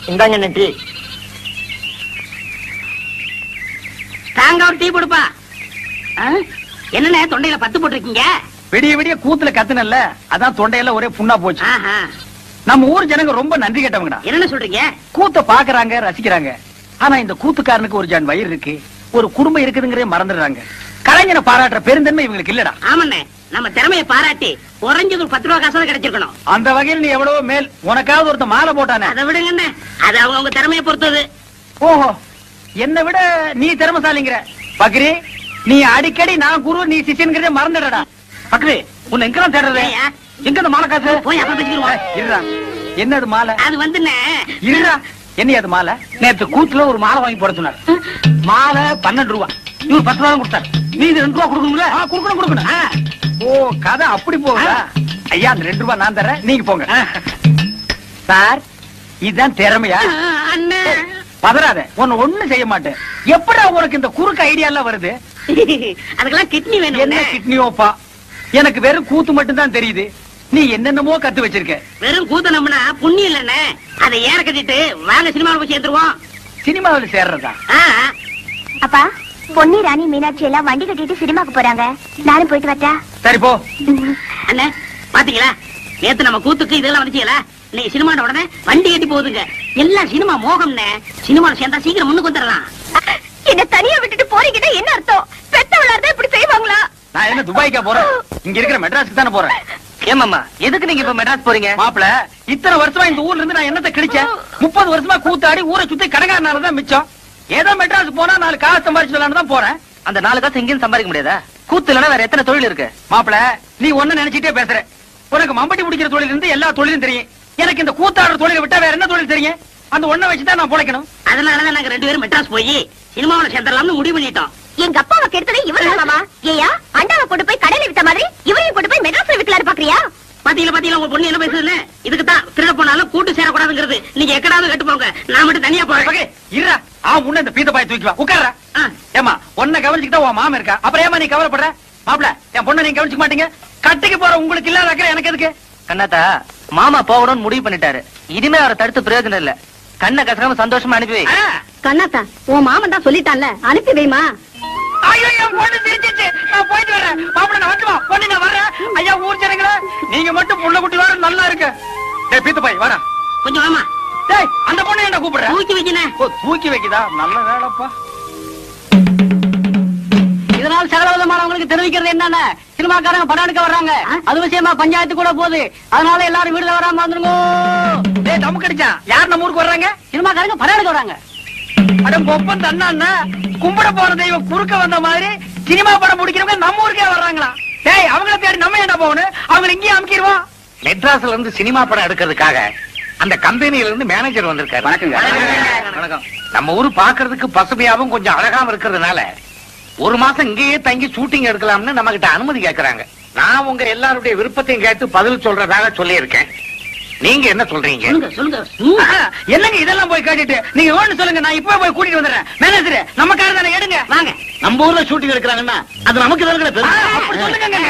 இந்தாங்க டீ. தாங்க ஒரு டீ கொடுப்பா. என்னண்ணே தொண்டையில பத்து போட்டிருக்கீங்க? விடிய விடிய கூத்துல கத்துனல்ல, அதான் தொண்டையில ஒரே புண்ணா போச்சு. நம்ம ஊர் ஜனங்க ரொம்ப நன்றி கேட்டவங்கடா. என்ன சொல்றீங்க? கூத்த பாக்குறாங்க, ரசிக்கிறாங்க. ஆனா இந்த கூத்துக்காரனுக்கு ஒரு ஜான் வயிறு இருக்கு, ஒரு குடும்பம் இருக்குதுங்கிறே மறந்துடுறாங்க. கலைஞனை பாராட்டுற பெருந்தன்மை இவங்களுக்கு இல்லடா. ஆமாண்ணே, நம்ம திறமையை பாராட்டி குறைஞ்சது ஒரு 10 ரூபா காசு கிடைச்சிருக்கணும். அந்த வகையில் நீ எவ்வளவோ மேல். உனக்காவது ஒருத்த மாலை போட்டானே, அதை விடுங்கண்ணே, அது அவங்க திறமையை பொறுத்தது. ஓஹோ, என்னை விட நீ திறமசாலிங்கிற. பக்ரி, நீ அடிக்கடி நான் குரு நீ சிஷியன்கிறதே மறந்துடடா. பக்ரி, உன்னை எங்கெல்லாம் தேடுறது? எங்க அந்த மாலை காசு? போய் அப்புறம் பேசிக்கிறோம். இருடா, என்னது மாலை? அது வந்துண்ணே. இருடா, என்ன அது மாலை? நேற்று கூத்துல ஒரு மாலை வாங்கி போட சொன்னார். மாலை 12 ரூபா, இவர் 10 ரூபா கொடுத்தாரு. நீ 2 ரூபா கொடுக்கணும்ல? கொடுக்கணும். ஓ, கதை அப்படி போகுதா? ஐயா, அந்த 2 ரூபா நான் தரேன், நீங்க போங்க. சார், இதுதான் திறமையா? அண்ணே பதறாத, ஒண்ணு செய்ய மாட்டேன். எப்படி உனக்கு இந்த குறுக்கு ஐடியா எல்லாம் வருது? அதுக்கெல்லாம் கிட்னி வேணும். என்ன கிட்னியோப்பா? எனக்கு வெறும் கூத்து மட்டும் தான் தெரியுது. நீ என்னென்னமோ கத்து வச்சிருக்க. வெறும் கூத்து நம்பினா புண்ணியம் இல்லண்ணே. அதை ஏற கட்டிட்டு வாங்க சினிமாவில் போய் சேர்த்துருவோம். சினிமாவில் சேர்றதா? அப்பா, பொன்னி, ராணி, மீனாட்சி எல்லாம் வண்டி கட்டிட்டு சினிமாக்கு போறாங்க. நானும் போயிட்டு வரட்டா? சரி போ. அண்ணே பாத்தீங்களா, நேத்து நம்ம கூத்துக்கு இதெல்லாம் வந்துச்சீங்களா? இன்னைக்கு சினிமா உடனே வண்டி கட்டி போகுதுங்க. எல்லாம் சினிமா மோகம்னே. சினிமாவில் சேர்ந்தா சீக்கிரம் முன்னுக்கு வந்துடலாம். என்ன தனியா விட்டுட்டு போறீங்கன்னா என்ன அர்த்தம்? பெத்தவளார்தான் இப்படி செய்வாங்களா? நான் என்ன துபாய்க்கா போறேன்? இங்க இருக்கிற மெட்ராஸ்க்கு தானே போறேன். ஏமாமா, எதுக்கு நீங்க இப்ப மெட்ராஸ் போறீங்க? மாப்பிள, இத்தனை வருஷமா இந்த ஊர்ல இருந்து நான் என்னத்தை கிழிச்சேன்? 30 வருஷமா கூத்தாடி ஊரை சுத்தி கடைக்காரனாலதான் மிச்சம். ஏதோ மெட்ராஸ் போனா 4 காசு சம்பாரிச்சுடலான்னு தான் போறேன். அந்த 4 காசு எங்கேயும் சம்பாதிக்க முடியாதா? கூத்து இல்லைன்னா வேற எத்தனை தொழில் இருக்கு? மாப்பிள, நீ ஒண்ணு நினைச்சிட்டே பேசுற. உனக்கு மம்பட்டி பிடிக்கிற தொழில் இருந்து எல்லா தொழிலும் தெரியும். எனக்கு இந்த கூத்தாடுற தொழிலை விட்டா வேற என்ன தொழில் தெரியும்? அந்த ஒண்ணை வச்சுதான் நான் பொழைக்கணும். அதனாலதான் நாங்க 2 பேரும் மெட்ராஸ் போய் சினிமாவில் சேர்ந்துடலாம்னு முடிவு பண்ணிட்டோம். எங்க அப்பாவை கெடுத்ததே இவராமா? ஏயா, அண்டாவை போட்டு போய் கடையில வித்த மாதிரி இவரையும் போட்டு போய் மெட்ராஸ்ல விக்கலாரு பாக்குறியா? பாத்தீங்களா உங்க பொண்ணு என்ன பேசுதுன்னு? இதுக்கு தான் திருட போனாலும் கூட்டு சேரக்கூடாதுங்கிறது. நீங்க எக்கடாவது கட்டு போங்க, நான் மட்டும் தனியா போறேன். இருடா, முன்ன இந்த பீத்த பாய் தூக்கி வா, உட்கார்றா. ஏமா, உன்னை கவனிச்சுக்கிட்டா உன் மாமன் இருக்கா, அப்புறம் ஏமா நீ கவலைப்படுற? மாப்பிள, என் பொண்ணை நீங்க கவனிச்சுக்க மாட்டீங்க. கட்டிக்கு போற உங்களுக்கு இல்லாத அக்கறை எனக்கு எதுக்கு? கண்ணாத்தா, மாமா போகணும்னு முடிவு பண்ணிட்டாரு. இனிமே அவரை தடுத்து பிரயோஜனம் இல்ல. கண்ணை கசக்காம சந்தோஷமா அனுப்பி வை. கண்ணாத்தா, உன் மாமன் தான் சொல்லிட்டான்ல, அனுப்பி வைமா. ஐயோ, என் பொண்ணு சிரிச்சிச்சு, நான் போயிட்டு வரேன். மாப்பிள, நான் வந்துமா? பொண்ணு, நான் வரேன். ஐயா, ஊர் ஜனங்களே, நீங்க மட்டும் புள்ள குட்டி வர நல்லா இருக்கு. டேய் பீத்த பாய், வாடா கொஞ்சம் வாமா. டேய், அந்த பொண்ணு என்ன கூப்பிடுற? தூக்கி வைக்கிறேன். ஓ, தூக்கி வைக்குதா? நல்ல வேலைப்பா. இதனால் சகலவிதமானவங்களுக்கு தெரிவிக்கிறது என்னன்னா, சினிமாக்காரங்க படம் எடுக்க வர்றாங்க. அது விஷயமா பஞ்சாயத்து கூட போகுது. அதனால எல்லாரும் வீடுல வராம வந்துருங்க. டேய், தமக்கு அடிச்சா யார் நம்ம ஊருக்கு வர்றாங்க? சினிமாக்காரங்க படம் எடுக்க வராங்க. அட பொப்பன் தண்ணா, கும்பிட போற தெய்வம் குறுக்க வந்த மாதிரி சினிமா படம் முடிக்கிறவங்க நம்ம ஊருக்கே வர்றாங்களா? டேய், அவங்கள தேடி நம்ம என்ன போகணும்? அவங்க இங்கேயே அமுக்கிடுவோம். மெட்ராஸ்ல இருந்து சினிமா படம் எடுக்கிறதுக்காக அந்த கம்பெனியில இருந்து மேனேஜர் வந்திருக்காரு. வணக்கம். நம்ம ஊரு பாக்குறதுக்கு பசுமையாவும் கொஞ்சம் அழகாவும் இருக்கிறதுனால 1 மாசம் இங்கேயே தங்கி ஷூட்டிங் எடுக்கலாம்னு நம்ம கிட்ட அனுமதி கேட்கறாங்க. நான் உங்க எல்லாருடைய விருப்பத்தையும் கேட்டு பதில் சொல்றதாக சொல்லி இருக்கேன். நீங்க என்ன சொல்றீங்க? சொல்லுங்க. என்னங்க இதெல்லாம் போய் கேட்டுட்டு நீங்க ஒண்ணு சொல்லுங்க, நான் இப்பவே போய் கூட்டிட்டு வந்துடுறேன். மேனேஜர், நம்ம கார தானே, எடுங்க வாங்க. நம்ம ஊர்ல ஷூட்டிங் எடுக்கிறாங்கன்னா அது நமக்கு அப்படி சொல்லுங்க.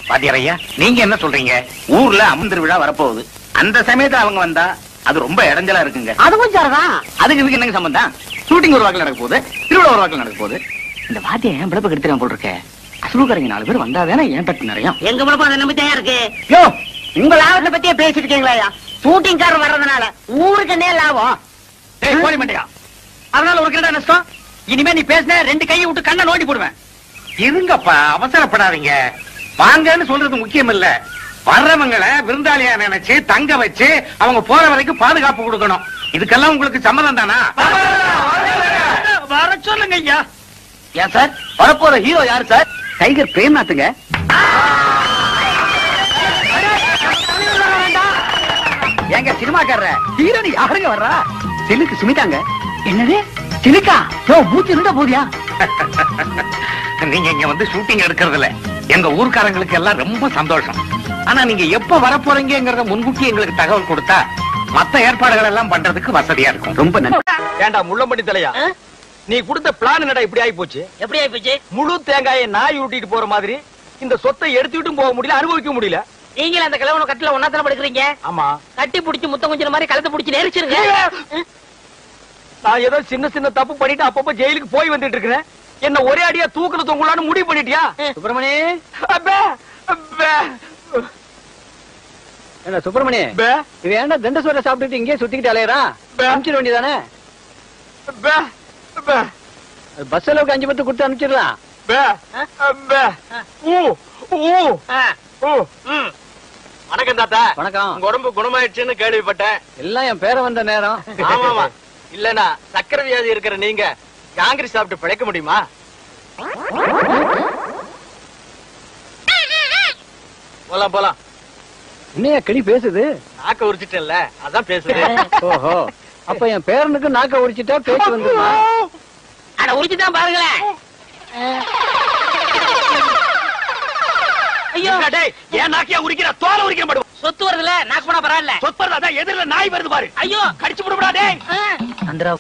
பாத்தியாரையா, நீங்க என்ன சொல்றீங்க? ஊர்ல அம்மன் திருவிழா வரப்போகுது. அந்த சமயத்துல அவங்க வந்தா அது ரொம்ப இடைஞ்சலா இருக்குங்க. அதுவும் சரிதான். அதுக்கு இதுக்கு என்னங்க சம்பந்தம்? ஷூட்டிங் ஒரு வாக்கில் நடக்க போகுது, திருவிழா ஒரு வாக்கில் நடக்க போகுது. இந்த வாத்திய ஏன் பிழப்ப கெடுத்துறான் போல் இருக்க. அசுலுக்காரங்க 4 பேர் வந்தாதானே ஏன் தட்டு நிறைய. எங்க பிழப்ப அதை நம்பி தயார் இருக்கு. யோ, உங்க லாபத்தை பத்தியே பேசிட்டு இருக்கீங்களா? ஷூட்டிங் காரர் வர்றதுனால ஊருக்கு என்ன லாபம்? டேய் கோழி மண்டையா, அதனால ஒரு கிட்ட நஷ்டம். இனிமே நீ பேசின 2 கையை விட்டு கண்ணை நோண்டி போடுவேன். இருங்கப்பா, அவசரப்படாதீங்க. வாங்கன்னு சொல்றது முக்கியம் இல்ல. வர்றவங்களை விருந்தாளியா நினைச்சு தங்க வச்சு அவங்க போற வரைக்கும் பாதுகாப்பு கொடுக்கணும். இதுக்கெல்லாம் உங்களுக்கு சம்மதம் தானா? வர சொல்லுங்க ஐயா. ஏன் சார், வரப்போற ஹீரோ யாரு சார்? டைகர் பிரேம்நாத்துங்க. எங்க சினிமாக்காரர ஹீரோனி யாருங்க வர்றா? சிலுக்கு சுமிதாங்க. என்னது சிலிக்கா? மூச்சு இருந்தா போதியா? நீங்க இங்க வந்து ஷூட்டிங் எடுக்கிறதுல எங்க ஊர்க்காரங்களுக்கு எல்லாம் ரொம்ப சந்தோஷம். ஆனா நீங்க எப்ப வரப்போறீங்கிறத முன்கூட்டி எங்களுக்கு தகவல் கொடுத்தா மத்த ஏற்பாடுகள் எல்லாம் பண்றதுக்கு வசதியா இருக்கும். ரொம்ப நன்றி. ஏண்டா முள்ளம்பட்டி தலையா, நீ கொடுத்த பிளான் நட இப்படி ஆகி போச்சு. எப்படி ஆயிப்போச்சு? முழு தேங்காயை நாய் ஊட்டிட்டு போற மாதிரி இந்த சொத்தை எடுத்துட்டும் போக முடியல, அனுபவிக்க முடியல. நீங்களே அந்த கிழவனை கட்டில ஒன்னாத்தன படுக்கிறீங்க. ஆமா, கட்டி புடிச்சு முத்தம் கொஞ்சம் மாதிரி கழுத்து புடிச்சு நெரிச்சிருங்க. நான் ஏதோ சின்ன சின்ன தப்பு பண்ணிட்டு அப்பப்ப ஜெயிலுக்கு போய் வந்துட்டு இருக்கிறேன். என்ன ஒரே அடியா தூக்குல தொங்கலான்னு முடிவு பண்ணிட்டியா? சுப்பிரமணி, என்ன சுப்பிரமணி, இது ஏன்டா தண்டசோரை சாப்பிட்டுட்டு இங்கே சுத்திக்கிட்டு அலையறா? அனுப்பிச்சிட வேண்டியதானே? பஸ் அளவுக்கு 5 பத்து கொடுத்து அனுப்பிச்சிடலாம். வணக்கம் தாத்தா. வணக்கம். உங்க உடம்பு குணமாயிடுச்சுன்னு கேள்விப்பட்டேன். எல்லாம் என் பேரை வந்த நேரம். ஆமாமா. இல்லனா சக்கரை வியாதி இருக்கிற நீங்க காங்கிரஸ் சாப்பிட்டு பிழைக்க முடியுமா? போலாம் போலாம். என்னையா கிளி பேசுது? நாக்க உரிச்சிட்டேன்ல, அதான் பேசுது. ஓஹோ, அப்ப என் பேரனுக்கு நாக்க உரிச்சிட்டா பேச்சு வந்துருமா? அட உரிச்சுதான் பாருங்களேன். ஐயோ டேய், ஏன் நாக்கியா உரிக்கிற? தோலை உரிக்கிற மாட்டோம். சொத்து வருதுல நாக்கு போனா பரவாயில்ல. சொத்து வருதா? எதிரில நாய் வருது பாரு. ஐயோ கடிச்சு விடுடா டேய். சந்திரா,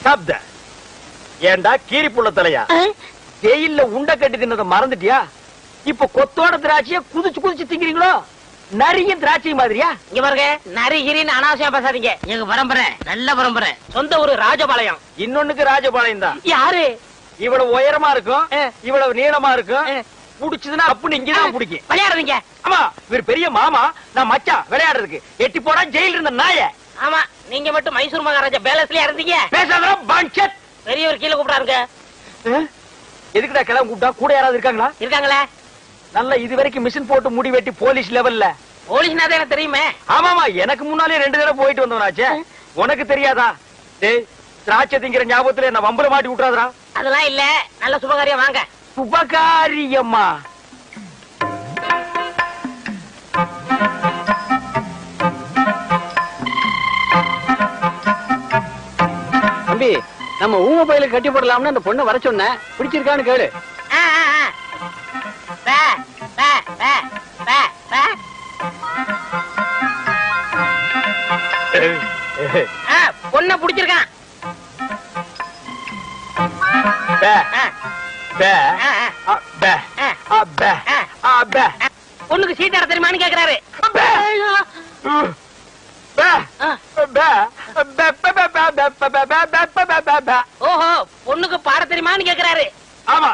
சாப்த ஏண்டா கீரி புள்ள தலையா? ஜெயில்ல உண்ட கட்டி தின்னத மறந்துட்டியா? இப்ப கொத்தோட திராட்சைய குதிச்சு குதிச்சு திங்கிறீங்களோ? நரிய திராட்சை மாதிரியா? இங்க பாருங்க, நரிகிரின்னு அனாவசியம் பேசாதீங்க. எங்க பரம்பரை நல்ல பரம்பரை. சொந்த ஊரு ராஜபாளையம். இன்னொன்னுக்கு ராஜபாளையம் தான். யாரு? இவ்வளவு உயரமா இருக்கும், இவ்வளவு நீளமா இருக்கும். புடிச்சதுன்னா அப்படின்னு இங்கதான் பிடிக்கும். விளையாடுறீங்க? ஆமா, இவர் பெரிய மாமா, நான் மச்சான் விளையாடுறதுக்கு. எட்டி போடா ஜெயில இருந்த நாய. ஆமா, நீங்க மட்டும் மைசூர் மகாராஜா பேலஸ்லயா இருந்தீங்க. பேசாதடா பஞ்சத். பெரியவர் கீழே கூப்பிடாருங்க. எதுக்குடா கிளம்ப கூப்பிட்டா? கூட யாராவது இருக்காங்களா? இருக்காங்களே. நல்ல இது வரைக்கும் மிஷின் போட்டு முடி வெட்டி போலீஸ் லெவல்ல. போலீஸ்னா தான் எனக்கு தெரியுமே. ஆமாமா, எனக்கு முன்னாலே 2 தடவை போயிட்டு வந்தவனாச்சே. உனக்கு தெரியாதா? டேய், திராட்சை திங்கிற ஞாபகத்துல என்ன வம்புல மாட்டி விட்டுறாதடா. அதெல்லாம் இல்ல, நல்ல சுபகாரியம் வாங்க. சுபகாரியம்மா? தம்பி, நம்ம ஊம பயில கட்டி போடலாம்னு அந்த பொண்ணை வர சொன்னேன். பிடிச்சிருக்கான்னு கேளு. பே, பே, பே, பே, பே. பொண்ண புடிச்சிருக்கான். பொண்ணுக்கு சீட்டாட தெரியுமான்னு கேக்குறாரு. ஓஹோ, பொண்ணுக்கு பாட தெரியுமான்னு கேக்குறாரு. ஆமா.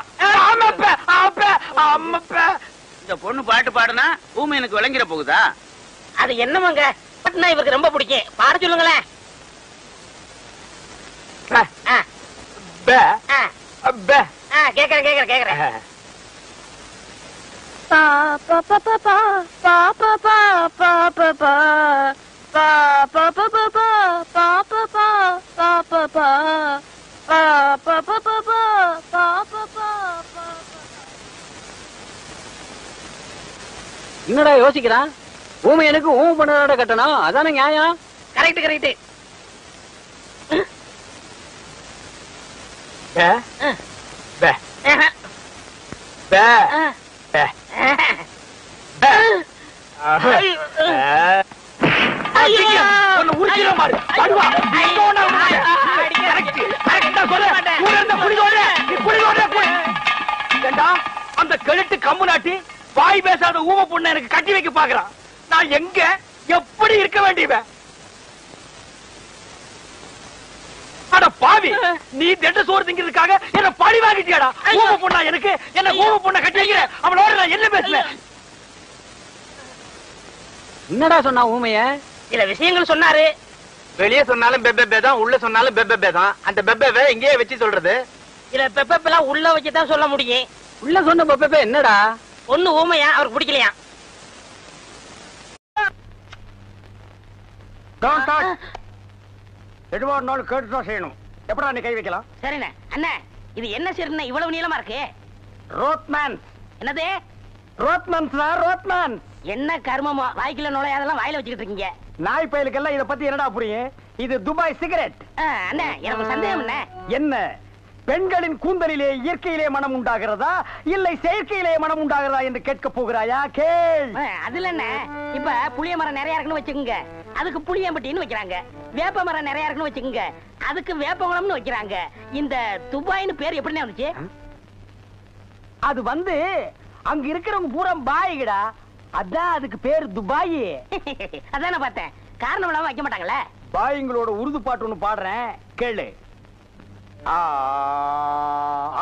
இந்த பொண்ணு பாட்டு பாடுனா பூமி எனக்கு விளங்கிட போகுதா? அது என்னமாங்க, பாட்டுனா இவருக்கு ரொம்ப பிடிக்கும். பாட சொல்லுங்களேன். கேக்குறேன் கேக்குறேன் கேக்குறேன். என்னடா யோசிக்கிறான்? ஊமை எனக்கு ஊமை பண்ணதோட கட்டணும், அதானே நியாயம். Correct correct. அந்த கழுத்து கம்பு நாட்டி வாய் பேசாத ஊமை பொண்ணு எனக்கு கட்டி வைக்க பாக்குறான். நான் எங்க எப்படி இருக்க வேண்டியவன்? அட பாவி, நீ திண்ட சோறு திங்கிறதுக்காக என்ன பழி வாங்கிட்டியாடா? ஊமை பொண்ணா எனக்கு? என்ன ஊமை பொண்ணை கட்டி வைக்கிற? அவனோட நான் என்ன பேசுவேன்? என்னடா சொன்னா ஊமைய? சில விஷயங்கள் சொன்னாரு. வெளியே சொன்னாலும் பெப்பே தான், உள்ள சொன்னாலும் பெப்பே தான். அந்த பெப்பே இங்கேயே வச்சு சொல்றது. சில பெப்பெல்லாம் உள்ள வச்சுதான் சொல்ல முடியும். உள்ள சொன்ன பெப்பே என்னடா? பொண்ணு ஊமையா, அவருக்கு பிடிக்கலையா? எதுவா இருந்தாலும் கேட்டுதான் செய்யணும். எப்படா நீ கை வைக்கலாம்? சரிண்ணே. அண்ணா, இது என்ன சரிண்ணே இவ்வளவு நீளமா இருக்கு? ரோத்மேன். என்னது? Rothman sir, Rothman. என்ன கர்மமோ, வாய்க்குள்ள நுழையாதெல்லாம் வாயில வச்சுக்கிட்டு இருக்கீங்க. நாய் பயலுக்கெல்லாம் இத பத்தி என்னடா புரியும்? இது துபாய் சிகரெட். அண்ணா, எனக்கு சந்தேகம் என்ன? என்ன, பெண்களின் கூந்தலிலே இயற்கையிலே மனம் உண்டாகிறதா இல்லை செயற்கையிலே மனம் உண்டாகிறதா என்று கேட்க போகிறாயா? கேள். அதுல என்ன, இப்ப புளிய மரம் நிறைய இருக்குன்னு வச்சுக்கோங்க, அதுக்கு புளியம்பட்டின்னு வைக்கிறாங்க. வேப்ப மரம் நிறைய இருக்குன்னு வச்சுக்கோங்க, அதுக்கு வேப்பங்குளம்னு வைக்கிறாங்க. இந்த துபாய்னு பேர் எப்படின்னு வந்துச்சு? அது வந்து அங்க இருக்கிறவங்க பூரா பாய்கடா, அதான் அதுக்கு பேரு துபாய். அதான பார்த்தேன், காரணம் இல்லாம வைக்க மாட்டாங்களே. பாய்ங்களோட உருது பாட்டு ஒண்ணு பாடுறேன் கேளு. ஆ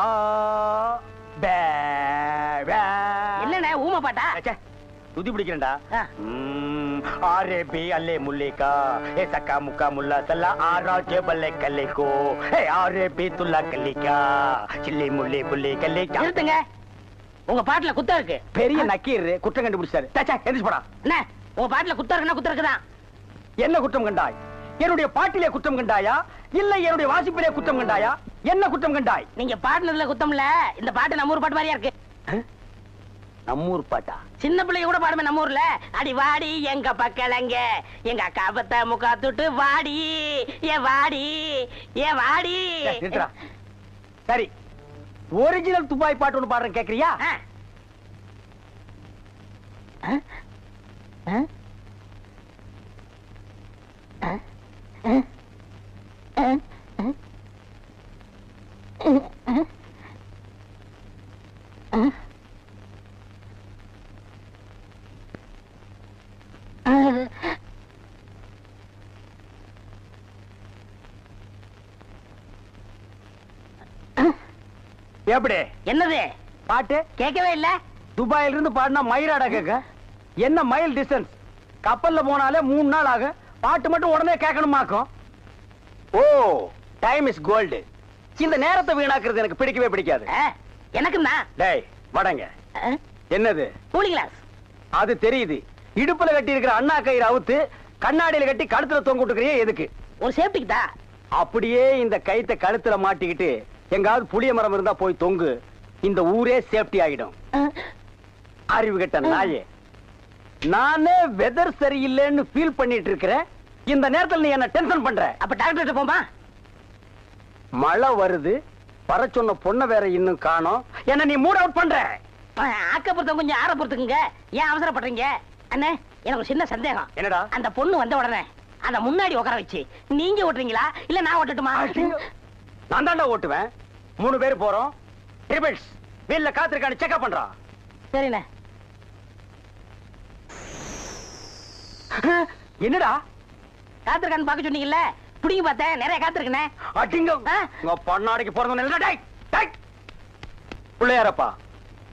ஆ பே பே. என்னண்ணே ஊமை பாட்டா? ச்சே, துதி பிடிக்கிறேன்டா. ஆ. ஆரே பி அல்லே முல்லிகா ஏ சக்கா முக்கா முல்லா சல்லா ஆரா ஜெபல்லே கல்லிகோ ஏ ஆரே பி துல்லா கல்லிகா சில்லி முல்லி புல்லி கல்லிகா. நிறுத்துங்க, உங்க பாட்டுல குத்தம் இருக்கு. பெரிய நக்கீர் குற்றம் கண்டுபிடிச்சாரு. சே, எந்திரிச்சு போடா. என்ன உங்க பாட்டுல குத்தம் இருக்குன்னா குத்தம் இருக்குதான். என்ன குற்றம் கண்டாய்? என்னுடைய பாட்டிலே குற்றம் கண்டாயா, இல்ல என்னுடைய வாசிப்பிலே குற்றம் கண்டாயா? என்ன குற்றம் கண்டாய்? நீங்க பாட்டுனதுல குத்தம் இல்ல, இந்த பாட்டு நம்ம ஊர் பாட்டு மாதிரியா இருக்கு. நம்மூர் பாட்டா? சின்ன பிள்ளைங்க கூட பாடுமே நம்ம ஊர்ல. அடி வாடி எங்க பக்கலங்க, எங்க அக்கா பத்த முக்கா துட்டு வாடி ஏ வாடி ஏ வாடி. நிறுத்துடா. சரி, ஒரிஜினல் துபாய் பாட்டு ஒண்ணு பாடுறேன், கேக்குறியா? எப்படி என்னது பாட்டு? கேட்கவே இல்ல. துபாயில இருந்து பாடினா மயிராடா கேட்க. என்ன மைல் டிஸ்டன்ஸ்? கப்பல்ல போனாலே 3 நாள் ஆகும். பாட்டு மட்டும் உடனே கேட்கணுமாக்கும். ஓ, டைம் இஸ் கோல்டு. இந்த நேரத்தை வீணாக்குறது எனக்கு பிடிக்கவே பிடிக்காது. எனக்குன்னா டேய் வடங்க. என்னது? Cooling glass. அது தெரியுது. இடுப்புல கட்டி இருக்கிற அண்ணா கயிறு அவுத்து கண்ணாடியில கட்டி கழுத்துல தொங்க விட்டுக்கிறியே எதுக்கு? ஒரு சேஃப்டிக்கு தான். அப்படியே இந்த கயித்தை கழுத்துல மாட்டிக்கிட்டு எங்காவது புளிய மரம் இருந்தா போய் தொங்கு. இந்த ஊரே சேஃப்டி ஆகிடும். அறிவு கெட்ட நாயே, நானே வெதர் சரியில்லைன்னு ஃபீல் பண்ணிட்டு இருக்கிறேன். இந்த நேரத்தில் நீ என்ன டென்ஷன் பண்ற. அப்ப டாக்டர் போமா? மழை வருது, வர சொன்ன பொண்ணை வேற இன்னும் காணோம். என்ன நீ மூட் அவுட் பண்ற. ஆக்கப்புறத்த கொஞ்சம் ஆற பொறுத்துக்குங்க. ஏன் அவசரப்படுறீங்க அண்ணே? எனக்கு ஒரு சின்ன சந்தேகம். என்னடா? அந்த பொண்ணு வந்த உடனே அந்த முன்னாடி உட்கார வச்சு நீங்க ஓட்டுறீங்களா இல்ல நான் ஓட்டட்டுமா? நான் தாண்டா ஓட்டுவேன். 3 பேர் போறோம். ட்ரிபிள்ஸ் வீல்ல காத்திருக்கான்னு செக்அப் பண்றா. சரிண்ணே. என்னடா காத்திருக்கான்னு பாக்க சொன்னீங்கல்ல, புடிங்க பார்த்தேன், நிறைய காத்திருக்கனே. அடிங்க உங்க பொண்ணாடிக்கு பிறந்தவன். பிள்ளையாரப்பா,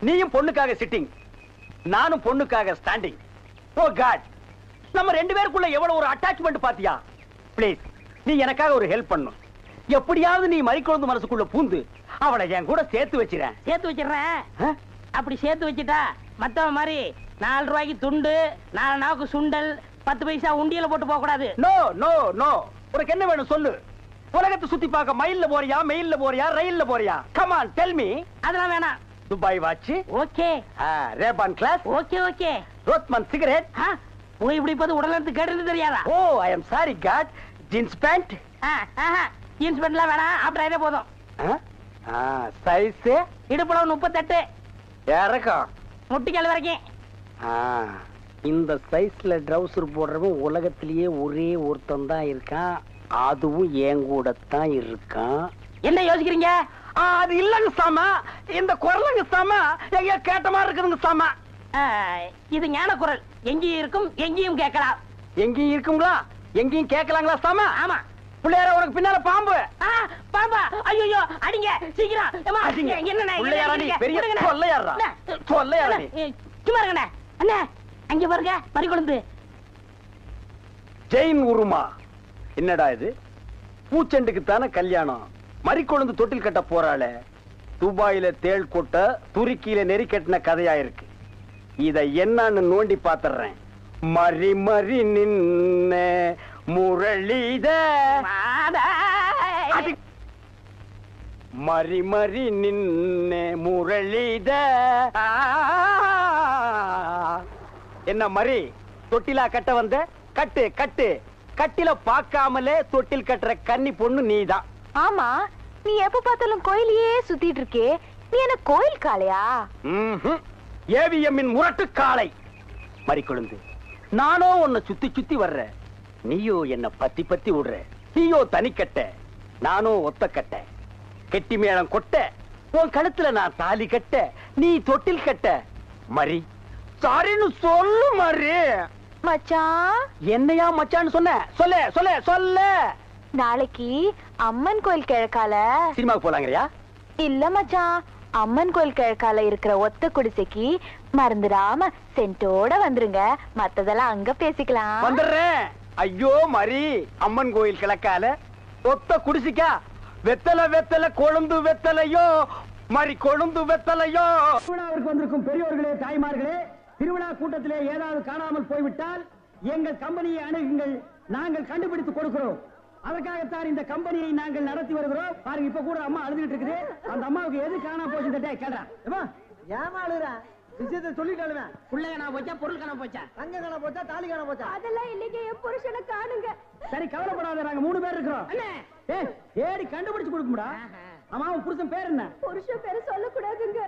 நீயும் பொண்ணுக்காக சிட்டிங், நானும் பொண்ணுக்காக ஸ்டாண்டிங். ஓ காட், நம்ம 2 பேருக்குள்ள எவ்வளவு ஒரு அட்டாச்மெண்ட் பாத்தியா? ப்ளீஸ், நீ எனக்காக ஒரு ஹெல்ப் பண்ணும். எப்படியாவது நீ மறிக்குழந்து மனசுக்குள்ள பூந்து அவளை என் கூட சேர்த்து வச்சிரேன். சேர்த்து வச்சிடுறேன். அப்படி சேர்த்து வச்சுட்டா மத்தவன் மாதிரி 4 ரூபாய்க்கு துண்டு, 4 நாவுக்கு சுண்டல், 10 பைசா உண்டியல போட்டு போக கூடாது. No no no. உனக்கு என்ன வேணும் சொல்லு. உலகத்தை சுத்தி பார்க்க மயில்ல போறியா, மெயில்ல போறியா, ரயில்ல போறியா? Come on tell me. அதெல்லாம் வேணாம். Dubai watch okay, Ray-Ban glass okay okay. Rothmans cigarette. புகை பிடிப்பது உடலுக்கு கேட்டது தெரியாதா? Oh I am sorry God. Jeans pant. Jeans பேண்ட்லாம் வேணாம், ஆப்டரே போதும். சைஸ் இடுப்புல 38, இறக்கம் முட்டிக்கால் வரைக்கும். இந்த சைஸ்ல ட்ரவுசர் போடுறவன் உலகத்திலேயே ஒரே ஒருத்தன் தான் இருக்கான். அதுவும் என் கூட தான் இருக்கான். என்ன யோசிக்கிறீங்க? அது இல்லங்க சாமா, இந்த குரலுங்க சாமா எங்க கேட்ட மாதிரி இருக்குதுங்க சாமா. இது ஞான குரல், எங்கேயும் இருக்கும், எங்கேயும் கேட்கலாம். எங்கேயும் இருக்குங்களா, எங்கேயும் கேட்கலாங்களா சாமா? ஆமா. பிள்ளையார உனக்கு பின்னால பாம்பு. பாம்பா, ஐயோ அடிங்க சீக்கிரம். பெரிய கொள்ளையாரா, கொள்ளையாரா. சும்மா இருங்கண்ணே. அண்ணா அங்க பாருங்க, மறிக்குழந்து. ஜெயின் உருமா. என்னடா இது? பூச்செண்டுக்கு தானே கல்யாணம், மறிக்கொழுந்து தொட்டில் கட்ட போறாள. துபாயில தேள் கொட்ட, துருக்கியில நெறி கட்டின கதையா இருக்கு. இத என்னன்னு நோண்டி பாத்துறேன். மறி மறி நின்ன முரளித, மறி மறி நின்ன முரளித. என்ன மறி, தொட்டிலா கட்ட வந்த? கட்டு கட்டு. கட்டில பாக்காமலே தொட்டில் கட்டுற கன்னி பொண்ணு நீதான். ஆமா, நீ எப்ப பார்த்தாலும் கோயிலையே சுத்திட்டு இருக்கே, நீ என்ன கோயில் காளையா? ஏவிஎம்மின் முரட்டு காளை. மறிக்கொழுந்து, நானோ உன்னை சுத்தி சுத்தி வர்ற, நீயோ என்ன பத்தி பத்தி விடுற. நீயோ தனிக்கட்ட, நானோ ஒத்த கட்ட. கெட்டி மேளம் கொட்ட, உன் கழுத்துல நான் தாலி கட்ட நீ தொட்டில் கட்ட மரி சாரின்னு சொல்லு மரி. மச்சான் என்னையா மச்சான்னு சொன்ன? சொல்ல சொல்ல சொல்ல. நாளைக்கு அம்மன் கோயில் கிழக்கால சினிமாவுக்கு போலாங்கறியா? இல்ல மச்சான், அம்மன் கோயில் கிழக்கால இருக்கிற ஒத்த குடிசைக்கு மறந்துடாம சென்ட்டோட வந்துருங்க. மத்ததெல்லாம் அங்க பேசிக்கலாம். வந்துடுறேன். ஐயோ மரி, அம்மன் கோயில் கிழக்கால ஒத்த குடிசைக்கா? வெத்தலை வெத்தலை கொழுந்து வெத்தலையோ மரி, கொழுந்து வெத்தலையோ. திருவிழாவிற்கு வந்திருக்கும் பெரியோர்களே, தாய்மார்களே, திருவிழா கூட்டத்திலே ஏதாவது காணாமல் போய்விட்டால் எங்கள் கம்பெனியை அணுகுங்கள், நாங்கள் கண்டுபிடித்து கொடுக்கிறோம். அதற்காகத்தான் இந்த கம்பெனியை நாங்கள் நடத்தி வருகிறோம். பாருங்க, இப்ப கூட அம்மா அழுதுகிட்டு இருக்குது. அந்த அம்மாவுக்கு எது காணாம போச்சு கேட்டா ஏமா அழுகுறா? விஷயத்தை சொல்லிட்டாலுமே புள்ள காணா போச்சா, பொருள் காணா போச்சா, தங்க காண போச்சா, தாலி காண போச்சா? அதெல்லாம் இல்லைங்க, என் புருஷனை காணுங்க. சரி கவலைப்படாத, நாங்க 3 பேர் இருக்கிறோம். ஏடி கண்டுபிடிச்சு கொடுக்கும்டா. ஆமா, உன் புருஷன் பேர் என்ன? புருஷன் பேரு சொல்லக்கூடாதுங்க.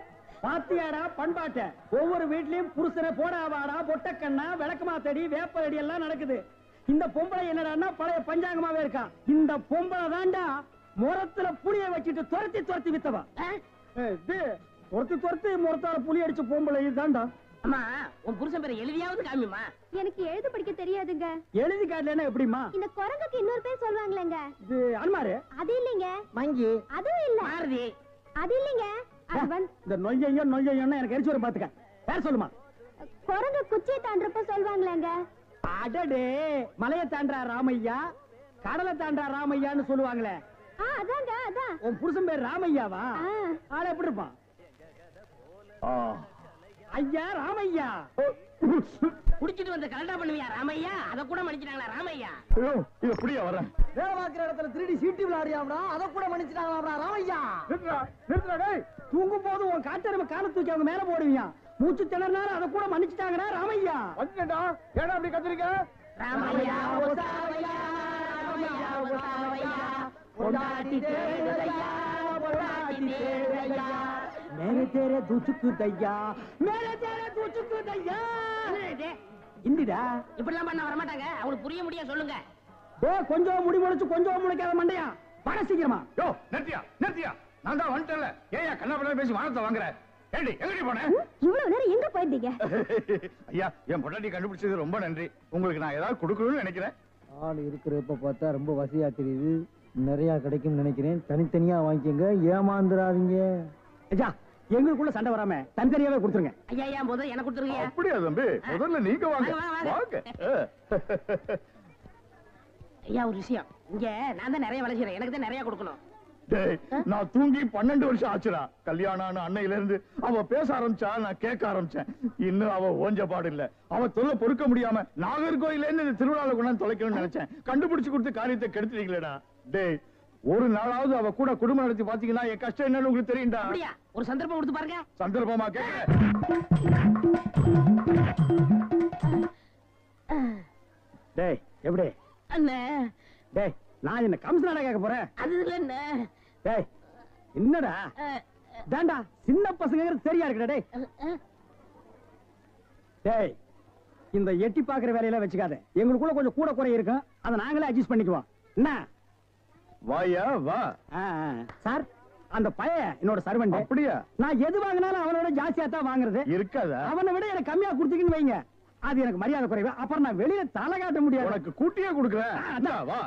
பாத்தியாடா பண்பாட்ட? ஒவ்வொரு வீட்லயும் புருஷனை போடாவாடா, பொட்டக்கண்ணா, விளக்கமாத்தடி, வேப்படி எல்லாம் நடக்குது. இந்த பொம்பளை என்னடான்னா பழைய பஞ்சாங்கமாவே இருக்கா. இந்த பொம்பளை தாண்டா முரத்துல புளிய வச்சுட்டு துரத்தி வித்தவா. துரத்தி முரத்தால புளி அடிச்ச பொம்பளை தாண்டா. அம்மா, உன் புருஷன் பேரை எழுதியாவது காமிமா. எனக்கு எழுத படிக்க தெரியாதுங்க. எழுதி காட்டலன்னா எப்படிமா? இந்த குரங்குக்கு இன்னொரு பேர் சொல்லுவாங்களேங்க. இது அனுமாரு. அது இல்லைங்க. மங்கி. அதுவும் இல்ல. மாருதி. அது இல்லைங்க. அது வந்து இந்த நொய்யையும் எனக்கு எரிச்சு வரும் பாத்துக்க. பேர் சொல்லுமா? குரங்கு குச்சியை தாண்டறப்ப சொல்லுவாங்களேங்க. அடடே, மலையை தாண்டா ராமையா, கடலை தாண்டா ராமையான்னு சொல்லுவாங்களே. அதாங்க, அதான். உன் புருஷன் பேர் ராமையாவா? ஆள எப்படி இருப்பான்? ஐயா ராமையா. குடிச்சிட்டு வந்து கலண்டா பண்ணுவியா ராமையா? அத கூட மன்னிச்சிட்டாங்களா ராமையா? இது புடியா வர வேலை பார்க்கிற இடத்துல திருடி சீட்டி விளையாடியாம்டா, அத கூட மன்னிச்சிட்டாங்களா ராமையா? தூங்கும் போது உன் காட்டெருமை கால தூக்கி அவங்க மேல போடுவியா? மூச்சு திணறினாலும் அத கூட மன்னிச்சிட்டாங்கடா ராமையா. வந்துடா, ஏடா அப்படி கத்திரிக்க? ராமையா ஓசாவையா, ராமையா ஓசாவையா, பொண்டாட்டி தேடுதையா, பொண்டாட்டி தேடுதையா, மேரே தேரே தூச்சுக்கு தையா, மேரே தேரே தூச்சுக்கு தையா. இந்திடா இப்படி எல்லாம் பண்ண வர மாட்டாங்க. அவங்களுக்கு புரிய முடிய சொல்லுங்க. கொஞ்சம் முடி முடிச்சு கொஞ்சம் முளைக்காத மண்டையா, பட சீக்கிரமா. யோ நிறுத்தியா, நான் தான் வந்துட்டேன்ல. ஏயா கண்ணாபண்ணா பேசி வானத்தை வாங்குற? ஏண்டி எங்கடி போன? இவ்வளவு நேரம் எங்க போயிருந்தீங்க? ஐயா, என் பொண்டாட்டி கண்டுபிடிச்சது ரொம்ப நன்றி. உங்களுக்கு நான் ஏதாவது கொடுக்கணும்னு நினைக்கிறேன். ஆள் இருக்கிறப்ப பார்த்தா ரொம்ப வசதியா தெரியுது. நிறைய கிடைக்கும் நினைக்கிறேன். தனித்தனியா வாங்கிக்கங்க, ஏமாந்துடாதீங்க. ஐயா, எங்களுக்குள்ள சண்டை வராம தனித்தனியாவே கொடுத்துருங்க. ஐயா, ஏன் போதும் எனக்கு கொடுத்துருங்க. அப்படியா தம்பி? முதல்ல நீங்க வாங்க. வாங்க. ஐயா, ஒரு விஷயம். இங்க நான் தான் நிறைய வேலை செய்யறேன், எனக்கு தான் நிறைய கொடுக்கணும். நான் தூங்கி 12 வருஷம் ஆச்சுடா. கல்யாணம் அன்னையில இருந்து அவ பேச ஆரம்பிச்சா, நான் கேட்க ஆரம்பிச்சேன். இன்னும் அவ ஓஞ்ச பாடு இல்ல. அவ தொல்லை பொறுக்க முடியாம நாகர்கோயில இருந்து திருவிழாவில் கொண்டாந்து தொலைக்கணும்னு நினைச்சேன். கண்டுபிடிச்சு கொடுத்து காரியத்தை கெடுத்துட்டீங்களேடா. டேய், ஒரு நாளாவது அவ கூட குடும்பம் நடத்தி பாத்தீங்கன்னா என் கஷ்டம் என்னன்னு உங்களுக்கு தெரியும்டா. அப்படியா? ஒரு சந்தர்ப்பம் கொடுத்து பாருங்க. சந்தர்ப்பமா கேட்க? டேய் எப்படி? அண்ணே, டேய், நான் என்ன கம்சனாடா கேட்க போறேன்? அது இல்ல அண்ணே. டேய், என்னடா தாண்டா சின்ன பசங்க சரியா இருக்குடா. டேய் டேய், இந்த எட்டி பாக்குற வேலையெல்லாம் வச்சுக்காத. எங்களுக்குள்ள கொஞ்சம் கூட குறை இருக்கும், அதை நாங்களே அட்ஜஸ்ட் பண்ணிக்குவோம். என்ன வாயா வா. சார், அந்த பையன் என்னோட சர்வெண்ட். அப்படியா? நான் எது வாங்கினாலும் அவனோட ஜாஸ்தியா தான் வாங்குறது. இருக்காதா? அவனை விட எனக்கு கம்மியா கொடுத்தீங்கன்னு வைங்க, அது எனக்கு மரியாதை குறைவு. அப்புறம் நான் வெளியில தலை காட்ட முடியாது. உனக்கு கூட்டியே கொடுக்குறேன். வா.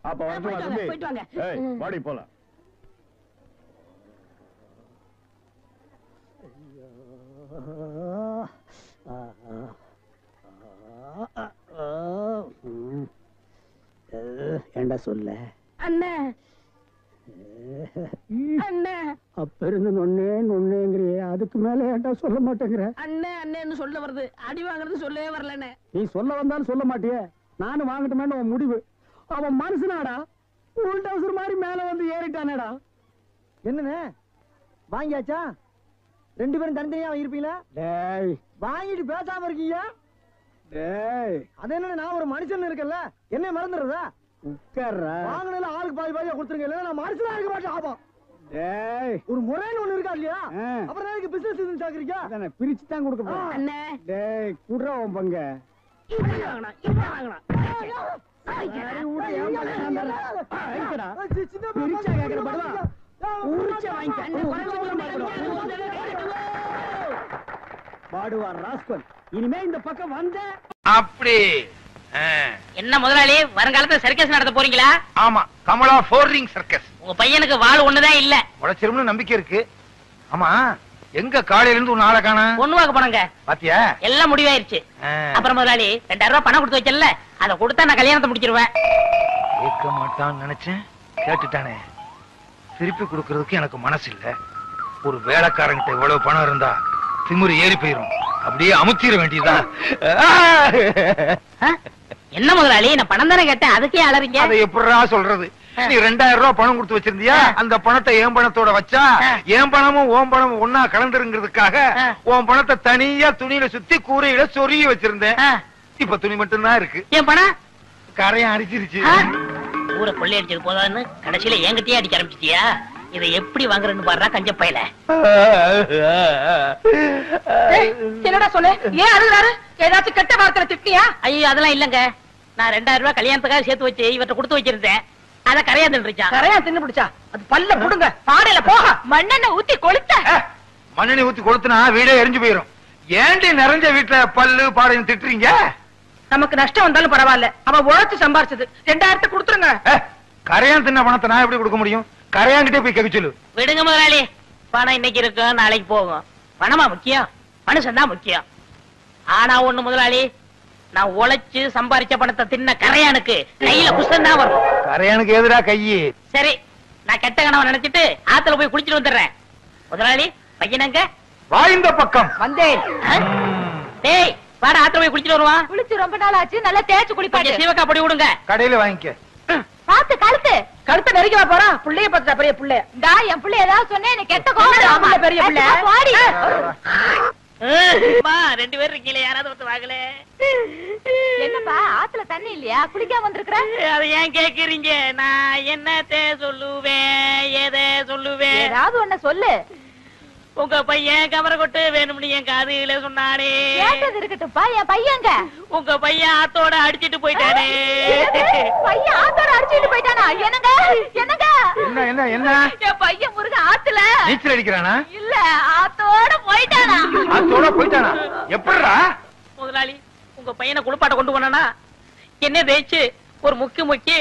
அப்ப போயிட்டு வாங்க. வாடி போலாம். ஏண்டா சொல்ல அண்ணே, அண்ணே, அப்ப இருந்து நொன்னேங்கிறியே, அதுக்கு மேல ஏண்டா சொல்ல மாட்டேங்கிற? அண்ணே அண்ணேன்னு சொல்ல வருது, அடி வாங்குறது சொல்லவே வரலண்ணே. நீ சொல்ல வந்தாலும் சொல்ல மாட்டியே, நானும் வாங்கட்டுமேன்னு உன் முடிவு. அவன் மனுஷனாடா, உள் டவுசர் மாதிரி மேல வந்து ஏறிட்டானேடா. என்னன்னு வாங்கியாச்சா? 2 பேரும் தனித்தனியா இருப்பீங்களா? டேய், வாங்கிட்டு பேசாம இருக்கீங்க. டேய், அது என்ன, நான் ஒரு மனுஷன் இருக்கல, என்ன மறந்துடுறதா? உட்கார்றா. வாங்கினதுல ஆளுக்கு பாதி பாதியா கொடுத்துருங்க, இல்ல நான் மனுஷனா இருக்க மாட்டேன். ஆபம். டேய், ஒரு முறைன்னு ஒண்ணு இருக்கா இல்லையா? ஆ. அப்புறம் எனக்கு பிசினஸ் சாக்குறீங்க. அதானே பிரிச்சு தான் கொடுக்க போறேன். அண்ணே, டேய், குடுறா உன் பங்க. இனிமே இந்த பக்கம் வந்த அப்படி என்ன முதலாளி வருங்காலத்துல சர்க்கஸ் நடத்த போறீங்களா? ஆமா, கமலா 4 ரிங் சர்க்கஸ். உங்க பையனுக்கு வாள் ஒண்ணுதான் இல்ல. உழைச்சிரும்னு நம்பிக்கை இருக்கு. ஆமா, எங்க காலையில இருந்து ஒரு நாளை காணா? பொண்ணுவாக்க போனங்க. பாத்தியா? எல்லாம் முடிவாயிருச்சு. அப்புறம் முதலாளி 2000 ரூபாய் பணம் கொடுத்து வச்சல, அதை கொடுத்தா நான் கல்யாணத்தை முடிச்சிருவேன். கேட்க மாட்டான்னு நினைச்சேன், கேட்டுட்டானே. திருப்பி கொடுக்கறதுக்கு எனக்கு மனசு இல்ல. ஒரு வேலைக்காரங்கிட்ட இவ்வளவு பணம் இருந்தா திமிரு ஏறி போயிரும். அப்படியே அமுத்திர வேண்டியதுதான். என்ன முதலாளி, நான் பணம் தானே கேட்டேன், அதுக்கே அலறீங்க? அதை எப்படிடா சொல்றது? நீ 2000 ரூபாய் பணம் கொடுத்து வச்சிருந்தியா? அந்த பணத்தை என் பணத்தோட வச்சா என் பணமும் ஓம் பணமும் ஒன்னா கலந்துருங்கிறதுக்காக உன் பணத்தை தனியா துணியில சுத்தி கூரையில சொருகி வச்சிருந்தேன். இப்ப துணி மட்டும் தான் இருக்கு. என் பணம் கரையை அடிச்சிருச்சு. ஊரை கொள்ளை அடிச்சது போதான்னு கடைசியில என்கிட்டயே அடிக்க ஆரம்பிச்சிட்டியா? இதை எப்படி வாங்குறேன்னு பாடுறா கஞ்ச பையல. என்னடா சொல்லு, ஏன் அழுகுறாரு? ஏதாச்சும் கெட்ட வார்த்தை திட்டியா? ஐயோ அதெல்லாம் இல்லங்க, நான் 2000 ரூபாய் கல்யாணத்துக்காக சேர்த்து வச்சு இவற்றை கொடுத்து வச்சிருந்தேன். அத கரையா தின்னுச்சா? கரையா தின்னு பிடிச்சா? அது பல்ல புடுங்க, பாடையில போக மண்ணெண்ணெய் ஊத்தி கொளுத்த. மண்ணெண்ணெய் ஊத்தி கொளுத்துனா வீடே எரிஞ்சு போயிரும். ஏண்டி நிறைஞ்ச வீட்டுல பல்லு பாடையும் திட்டுறீங்க? நமக்கு நஷ்டம் வந்தாலும் பரவாயில்ல, அவன் உழைச்சு சம்பாரிச்சது. 2000 கொடுத்துருங்க. கரையான் தின்ன பணத்தை நான் எப்படி கொடுக்க முடியும்? கரையாங்கிட்டே போய் கேட்க சொல்லு. விடுங்க முதலாளி, பணம் இன்னைக்கு இருக்கும், நாளைக்கு போகும். பணமா முக்கியம்? மனுஷன் தான் முக்கியம். ஆனா ஒண்ணு முதலாளி, நான் உழைச்சு சம்பாரிச்ச பணத்தை தின்ன கரையானுக்கு கையில குஷ்டம் தான் வரும். கரையானுக்கு எதிரா கையி? சரி, நான் கெட்ட கனவை நினைச்சிட்டு ஆத்துல போய் குளிச்சுட்டு வந்துடுறேன். முதலாளி, பையனங்க வாய்ந்த பக்கம் வந்தேன். டேய் வாடா, ஆத்துல போய் குளிச்சுட்டு வருவான். குளிச்சு ரொம்ப நாள் ஆச்சு, நல்லா தேய்ச்சு குளிப்பாங்க. சீவக்கா பொடி விடுங்க. கடையில வாங்கிக்க. பாத்து கழுத்து கழுத்தை நெருக்கி போறான். புள்ளைய பத்தா பெரிய புள்ள. என் பிள்ளை ஏதாவது சொன்னேன், எனக்கு கெட்ட கோவம். பெரிய புள்ள பாடி 2 பேர் இருக்கீங்களே, யாராவது ஒருத்தர் வாங்கல. என்னப்பா ஆத்துல தண்ணி இல்லையா? குளிக்காம வந்திருக்கிற? அதை ஏன் கேக்குறீங்க? நான் என்னத்தை சொல்லுவேன், எதை சொல்லுவேன்? ஏதாவது ஒண்ணு சொல்லு. உங்க பையன் கவர கொட்டு வேணும்னு என் காதுல சொன்னானே. கேட்டது இருக்கட்டும்ப்பா, என் பையங்க. உங்க பையன் ஆத்தோட அடிச்சிட்டு போயிட்டானே. பையன் ஆத்தோட அடிச்சிட்டு போயிட்டானா? என்னங்க என்னங்க? என்ன என்ன என்ன? என் பையன் முருக ஆத்துல நீச்சல் அடிக்கிறானா? இல்ல, ஆத்தோட போயிட்டானா. ஆத்தோட போயிட்டானா? எப்படிடா? முதலாளி, உங்க பையனை குளிப்பாட்ட கொண்டு போனா என்ன தேய்ச்சு ஒரு முக்கி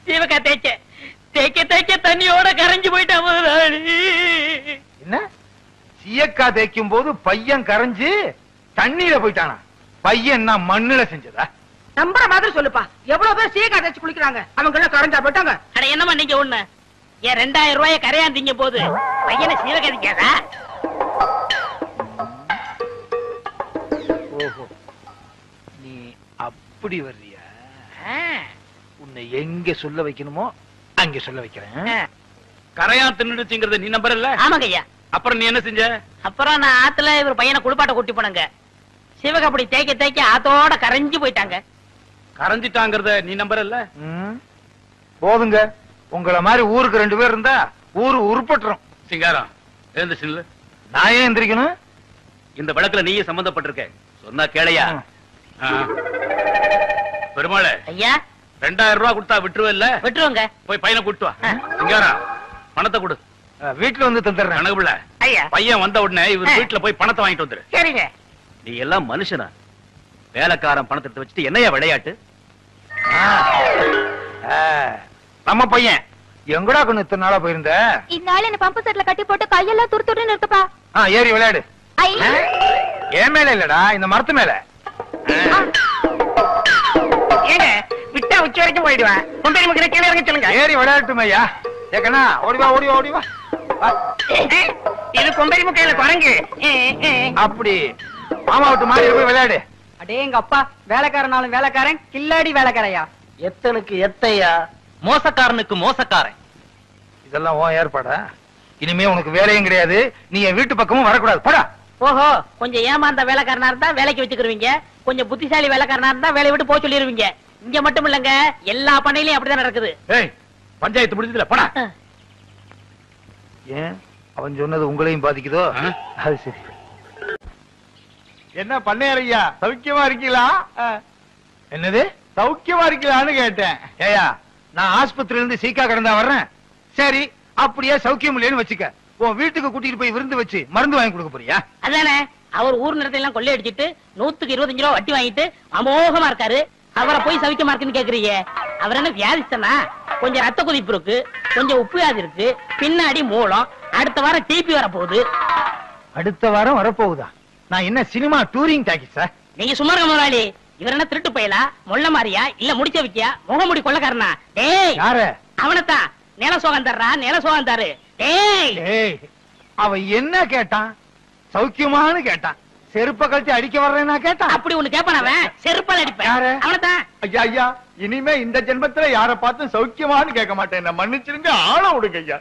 சீவக்கா தேய்க்க தண்ணியோட கரைஞ்சு போயிட்டான் முதலாளி. என்ன? சீயக்கா தேய்க்கும் போது பையன் கரைஞ்சு தண்ணியில போயிட்டானா? பையன் நான் மண்ணுல செஞ்சதா? நம்புற மாதிரி சொல்லுப்பா. எவ்வளவு பேர் சீயக்கா தேய்ச்சு குளிக்கிறாங்க, அவங்க எல்லாம் கரைஞ்சா போயிட்டாங்க. அட என்னமா நீங்க ஒண்ணு, ஏன் 2000 ரூபாய கரையாந்தீங்க போது பையனை சீவக்கா தேய்க்காதா? ஓஹோ, நீ அப்படி வர்றியா? உன்னை எங்க சொல்ல வைக்கணுமோ அங்க சொல்ல வைக்கிறேன். கரையா தின்னுச்சுங்கிறத நீ நம்பர் இல்ல? ஆமாங்க ஐயா. அப்புறம் நீ என்ன செஞ்ச? அப்புறம் நான் ஆத்துல இவர் பையனை குளிப்பாட்ட கூட்டி போனங்க. சிவகா அப்படி தேய்க்க ஆத்தோட கரைஞ்சு போயிட்டாங்க. கரைஞ்சிட்டாங்கிறத நீ நம்பர் இல்ல? போதுங்க, உங்கள மாதிரி ஊருக்கு 2 பேர் இருந்தா ஊரு உருப்பட்டுரும். சிங்காரம் எழுந்துச்சு. நான் ஏன் எந்திரிக்கணும்? இந்த வழக்குல நீயே சம்பந்தப்பட்டிருக்க, சொன்னா கேளையா? பெருமாளே ஐயா, 2000 ரூபாய் கொடுத்தா விட்டுருவல்ல? விட்டுருவோங்க. போய் பையனை கூட்டு வா. சிங்காரா பணத்தை கொடு. வீட்டுல வந்து தந்துடுறேன். கணக்குல ஐயா, பையன் வந்த உடனே இவர் வீட்டுல போய் பணத்தை வாங்கிட்டு வந்துரு. சரிங்க. நீ எல்லாம் மனுஷனா? வேலைக்காரன் பணத்தை எடுத்து வச்சுட்டு என்னையா விளையாட்டு? நம்ம பையன் எங்கடா கொண்டு இத்தனை நாளா போயிருந்த? இந்நாள் என்ன பம்பு செட்ல கட்டி போட்டு கையெல்லாம் துருத்துருன்னு இருக்குப்பா. ஏறி விளையாடு. என் மேல இல்லடா, இந்த மரத்து மேல. ஏங்க விட்டா உச்சி வரைக்கும் போயிடுவேன். கொண்டு நமக்கு கீழே இறங்க சொல்லுங்க. ஏறி விளையாட்டுமே ஐயா. ஏக்கண்ணா ஓடிவா ஓடிவா ஓடிவா. இது கொம்பரி முக்கையில குரங்கு. அப்படி மாமா விட்டு மாறி போய் விளையாடு. அடே எங்க அப்பா, வேலைக்காரனாலும் வேலைக்காரன், கில்லாடி வேலைக்காரையா? எத்தனுக்கு எத்தையா, மோசக்காரனுக்கு மோசக்காரன். இதெல்லாம் உன் ஏற்பாடா? இனிமே உனக்கு வேலையும் கிடையாது, நீ என் வீட்டு பக்கமும் வரக்கூடாது. போடா. ஓஹோ, கொஞ்சம் ஏமாந்த வேலைக்காரனா இருந்தா வேலைக்கு வச்சுக்கிருவீங்க, கொஞ்சம் புத்திசாலி வேலைக்காரனா இருந்தா வேலையை விட்டு போக சொல்லிருவீங்க. இங்க மட்டும் இல்லங்க, எல்லா பண்ணையிலயும் அப்படிதான் நடக்குது. ஏய், பஞ்சாயத்து முடிஞ்சதுல போடா. ஏன் அவன் சொன்னது உங்களையும் பாதிக்குதோ? அது சரி. என்ன பண்ணையார் ஐயா, சௌக்கியமா இருக்கீங்களா? என்னது சௌக்கியமா இருக்கலான்னு கேட்டேன். ஏயா நான் ஆஸ்பத்திரியில இருந்து சீக்கா கடந்தா வர்றேன். சரி அப்படியே சௌக்கியம் இல்லைன்னு வச்சுக்க, உன் வீட்டுக்கு கூட்டிட்டு போய் விருந்து வச்சு மருந்து வாங்கி கொடுக்க போறியா? அதானே, அவர் ஊர் நிறத்தை எல்லாம் கொள்ளையடிச்சிட்டு 125 ரூபா வட்டி வாங்கிட்டு அமோகமா இருக்காரு. அவரை போய் சௌக்கியமா இருக்குன்னு கேக்குறீங்க? அவர் என்ன வியாதிஸ்தனா? கொஞ்சம் ரத்த கொதிப்பு இருக்கு, கொஞ்சம் உப்பு வியாதி இருக்கு, பின்னாடி மூலம். அடுத்த வாரம் டிபி வர போகுது. அடுத்த வாரம் வரப்போகுதா? நான் என்ன சினிமா டூரிங் டாக்கிஸா? நீங்க சும்மா இருக்க முதலாளி. இவர் என்ன திருட்டு பயலா, மொள்ள மாறியா, இல்ல முடிச்ச வைக்கியா, முகமுடி கொள்ளக்காரனா? டேய் யாரு? அவனத்தான். நில சோகம் தர்றா, நில சோகம் தரு. டேய் ஏய், அவ என்ன கேட்டான்? சௌக்கியமான்னு கேட்டான். செருப்ப கழிச்சு அடிக்க வர்றேன்னா கேட்டான். அப்படி ஒண்ணு கேப்பான் அவன், செருப்பால் அடிப்பேன். யாரு? அவனத்தான். ஐயா ஐயா, இனிமே இந்த ஜென்மத்துல யார பார்த்தும் சௌக்கியமான்னு கேட்க மாட்டேன். என்ன மன்னிச்சிருங்க, ஆள விடுங்க ஐயா.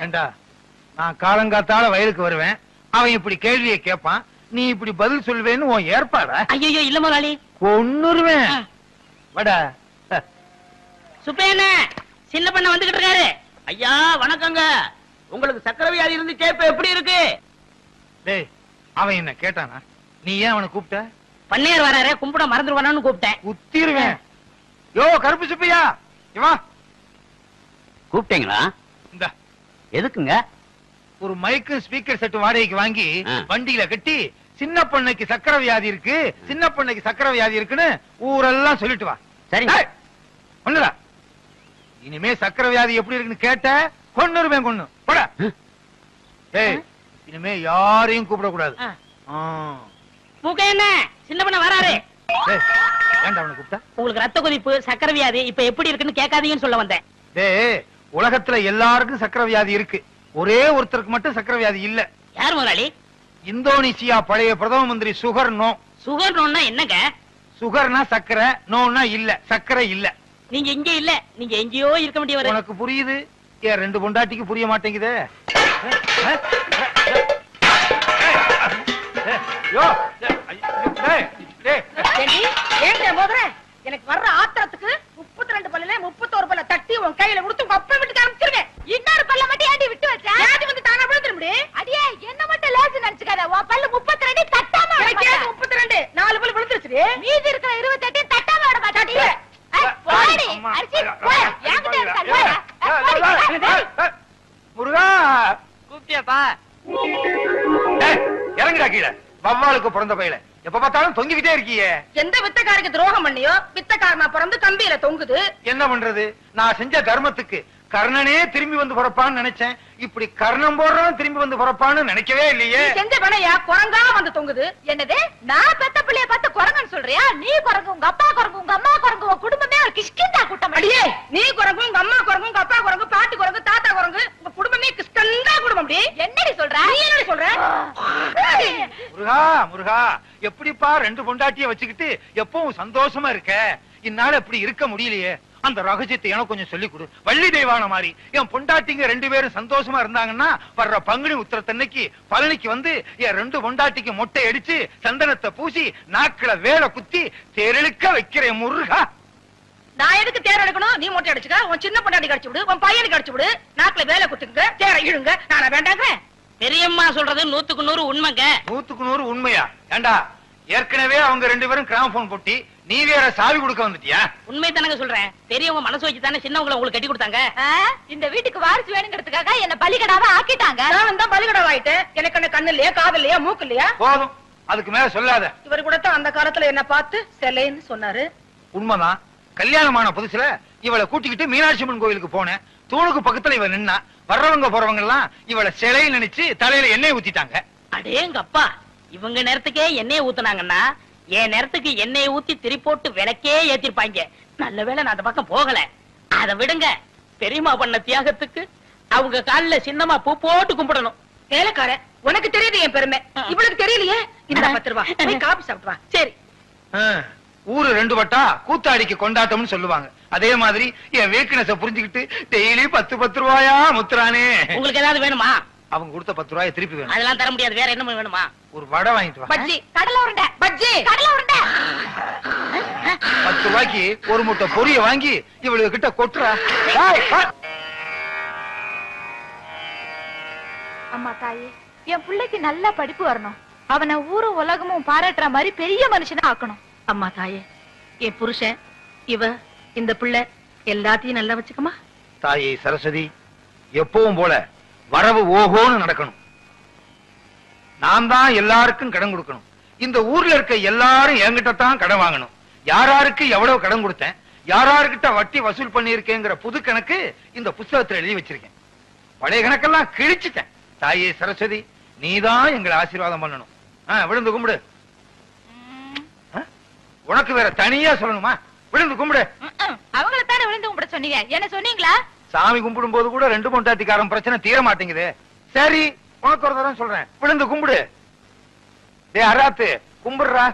ஏண்டா, நான் காலங்காத்தால வயலுக்கு வருவேன், அவன் இப்படி கேள்வியை கேட்பான், நீ இப்படி பதில் சொல்வேன்னு உன் ஏற்பாடா? ஐயோ இல்ல முதலாளி, கொன்னுருவேன். வட சுப்பேன சின்ன பண்ண வந்துகிட்டு இருக்காரு. ஐயா வணக்கங்க. உங்களுக்கு சக்கரை வியாதி இருந்து கேப்ப எப்படி இருக்கு? டேய், அவன் என்ன கேட்டானா? நீ ஏன் அவனை கூப்பிட்ட? பண்ணையார் வராரு, கும்பிட மறந்துடுவானு கூப்பிட்டேன். குத்திருவேன். யோ கருப்பு சுப்பையா, இவா கூப்பிட்டீங்களா? இந்த எதுக்குங்க? ஒரு மைக்கு ஸ்பீக்கர் செட் வாடகைக்கு வாங்கி ஆ. வண்டியில கட்டி சின்ன பொண்ணுக்கு சக்கரை வியாதி இருக்கு, சின்ன பொண்ணுக்கு சக்கரை வியாதி இருக்குன்னு ஊரெல்லாம் சொல்லிட்டு வா. சரிங்க. ஏய், ஒண்ணுடா. இனிமே சக்கரை வியாதி எப்படி இருக்குன்னு கேட்ட கொன்னுருவேன், கொன்னு போட. ஏய், இனிமே யாரையும் கூப்பிடக்கூடாது. மூக்க என்ன சின்ன பண்ண வராரு. ஏய், ஏன்டா அவனை கூப்பிட்ட? உங்களுக்கு ரத்த கொதிப்பு, சக்கரை வியாதி இப்ப எப்படி இருக்குன்னு கேட்காதீங்கன்னு சொல்ல வந்தேன். டேய், உலகத்துல எல்லாருக்கும் சக்கரை வியாதி இருக்கு, ஒரே ஒருத்தருக்கு மட்டும் சக்கரை வியாதி இல்ல. யார் முதலாளி? இந்தோனேசியா பழைய பிரதம மந்திரி சுகர் நோ. சுகர் நோன்னா என்னங்க? சுகர்னா சக்கரை, நோன்னா இல்ல, சக்கரை இல்ல. நீங்க இங்க இல்ல, நீங்க எங்கேயோ இருக்க வேண்டியவர். உனக்கு புரியுது, ஏன் ரெண்டு பொண்டாட்டிக்கு புரிய மாட்டேங்குதே? எனக்கு வர்ற ஆத்திரத்துக்கு 32 பல்லுல 31 பல்ல தட்டி உன் கையில கொடுத்து உங்க அப்பா வீட்டுக்கு அனுப்பிச்சிருவேன். இன்னொரு பல்ல மட்டும் ஏண்டி விட்டு வச்ச? ஏடி வந்து தானா விழுந்துற முடியும்? அடியே என்ன மட்டும் லேசு நினைச்சுக்காத. உன் பல்லு 32 தட்டாம விட மாட்டேன். 32 4 பல்லு விழுந்துருச்சு. மீதி இருக்கிற 28 தட்டாம விட மாட்டேன். போடி அரிசி போய் என்கிட்ட இருக்க. முருகா கூப்பிட்டியாப்பா? இறங்குடா கீழே. வவ்வாலுக்கு பிறந்த பையல எப்ப பார்த்தாலும் தொங்கிக்கிட்டே இருக்கியே. எந்த வித்தக்காரருக்கு துரோகம் பண்ணியோ வித்தக்காரனா பிறந்து கம்பியில தொங்குது. என்ன பண்றது? நான் செஞ்ச தர்மத்துக்கு கர்ணனே திரும்பி வந்து பிறப்பான்னு நினைச்சேன். இப்படி கர்ணம் போடுறவன் திரும்பி வந்து பிறப்பான்னு நினைக்கவே இல்லையே. செஞ்ச பணையா குரங்கா வந்து தொங்குது. என்னது, நான் பெத்த பிள்ளைய பார்த்து குரங்குன்னு சொல்றியா? நீ குரங்கு, உங்க அப்பா குரங்கு, உங்க அம்மா குரங்கு, உங்க குடும்பமே ஒரு கிஷ்கிந்தா கூட்டம். அடியே, நீ குரங்கு, உங்க அம்மா குரங்கு, உங்க அப்பா குரங்கு, பாட்டி குரங்கு, தாத்தா குரங்கு, உங்க குடும்பமே கிஷ்கந்தா குடும்பம். அப்படி என்னடி சொல்ற? நீ என்னடி சொல்ற? முருகா முருகா, எப்படிப்பா ரெண்டு பொண்டாட்டிய வச்சுக்கிட்டு எப்பவும் சந்தோஷமா இருக்க? இந்நாள் இப்படி இருக்க முடியலையே. அந்த ரகசியத்தை எனக்கு கொஞ்சம் சொல்லிக் கொடு. வள்ளி தெய்வான மாதிரி என் பொண்டாட்டிங்க ரெண்டு பேரும் சந்தோஷமா இருந்தாங்கன்னா வர்ற பங்குனி உத்திரத்தன்னைக்கு பழனிக்கு வந்து என் ரெண்டு பொண்டாட்டிக்கு மொட்டை அடிச்சு சந்தனத்தை பூசி நாக்குல வேலை குத்தி தேரெழுக்க வைக்கிறேன் முருகா. நான் எதுக்கு தேர் எடுக்கணும்? நீ மொட்டை அடிச்சுக்க, உன் சின்ன பொண்டாட்டி கடிச்சு விடு, உன் பையனுக்கு கடிச்சு விடு, நாக்குல வேலை குத்துங்க, தேர இழுங்க. நானா வேண்டாங்க? பெரியம்மா சொல்றது 100க்கு 100 உண்மைங்க. 100க்கு 100 உண்மையா? ஏண்டா, ஏற்கனவே அவங்க ரெண்டு பேரும் கிராமபோன் போட்டி, நீ வேற சாவி கொடுக்க வந்துட்டியா? உண்மை தானங்க சொல்றேன். பெரியவங்க மனசு வச்சு தானே சின்னவங்களை உங்களுக்கு கட்டி கொடுத்தாங்க. இந்த வீட்டுக்கு வாரிசு வேணுங்கிறதுக்காக என்ன பலிகடாவா ஆக்கிட்டாங்க. நான் தான் பலிகடா ஆயிட்டேன். எனக்கு என்ன கண்ணு இல்லையா, காது இல்லையா, மூக்கு இல்லையா? போதும், அதுக்கு மேல சொல்லாத. இவர் கூட தான் அந்த காலத்துல என்ன பார்த்து செல்லைன்னு சொன்னாரு. உண்மைதான். கல்யாணமான புதுசுல இவளை கூட்டிக்கிட்டு மீனாட்சி அம்மன் கோயிலுக்கு போனேன். தூணுக்கு பக்கத்துல இவ நின்னா, வர்றவங்க போறவங்க எல்லாம் இவளை சிலை நினைச்சு தலையில எண்ணெய் ஊத்திட்டாங்க. அடேங்கப்பா, இவங்க நேரத்துக்கே எண்ணெயை ஊத்துனாங்கன்னா என் நேரத்துக்கு எண்ணெயை ஊத்தி திரி போட்டு விளக்கே ஏத்திருப்பாங்க. நல்ல வேளை நான் அந்த பக்கம் போகல. அதை விடுங்க, பெரியம்மா பண்ண தியாகத்துக்கு அவங்க காலில சின்னமா பூ போட்டு கும்பிடணும். வேலைக்கார, உனக்கு தெரியுது என் பெருமை, இவளுக்கு தெரியலையே. இந்த 10 ரூபாய் போய் காபி சாப்பிட்டு வா. சரி. ஊரு ரெண்டு வட்டா கூத்தாடிக்கு கொண்டாட்டம்னு சொல்லுவாங்க. அதே மாதிரி என் வீக்னஸ புரிஞ்சுக்கிட்டு டெய்லி 10 ரூபாயா முத்துறானே. உங்களுக்கு ஏதாவது வேணுமா? அவங்க கொடுத்த 10 ரூபாயை திருப்பி வேணும். அதெல்லாம் தர முடியாது. வேற என்ன வேணுமா? ஒரு வடை வாங்கிட்டு வா. பஜ்ஜி, கடலை உருண்டை, பஜ்ஜி, கடலை உருண்டை. 10 ரூபாய்க்கு ஒரு முட்டை பொரிய வாங்கி இவளுக்கு கிட்ட கொட்டுறா. அம்மா தாயே, என் பிள்ளைக்கு நல்ல படிப்பு வரணும். அவனை ஊரும் உலகமும் பாராட்டுற மாதிரி பெரிய மனுஷனா ஆக்கணும். அம்மா தாயே, என் புருஷன், இவ, இந்த பிள்ளை எல்லாத்தையும் நல்லா வச்சுக்கமா. தாயே சரஸ்வதி, எப்பவும் போல வரவு ஓஹோன்னு நடக்கணும். நான் தான் எல்லாருக்கும் கடன் கொடுக்கணும். இந்த ஊர்ல இருக்க எல்லாரும் என்கிட்ட தான் கடன் வாங்கணும். யாராருக்கு எவ்வளவு கடன் கொடுத்தேன், யாராருக்கிட்ட வட்டி வசூல் பண்ணியிருக்கேங்கிற புது கணக்கு இந்த புஸ்தகத்துல எழுதி வச்சிருக்கேன். பழைய கணக்கெல்லாம் கிழிச்சிட்டேன். தாயே சரஸ்வதி, நீதான் எங்களை ஆசீர்வாதம் பண்ணணும். விழுந்து கும்பிடு. உனக்கு வேற தனியா சொல்லணுமா? விழுந்து கும்பிடு. அவங்கள தானே விழுந்து கும்பிட சொன்னீங்க, என்ன சொன்னீங்களா? சாமி கும்பிடும் போது கூட ரெண்டு பொண்டாட்டிக்காரன் பிரச்சனை தீர மாட்டேங்குது. சரி, உனக்கு ஒரு தரம் சொல்றேன், விழுந்து கும்பிடு. டே அராத்து, கும்பிடுறா.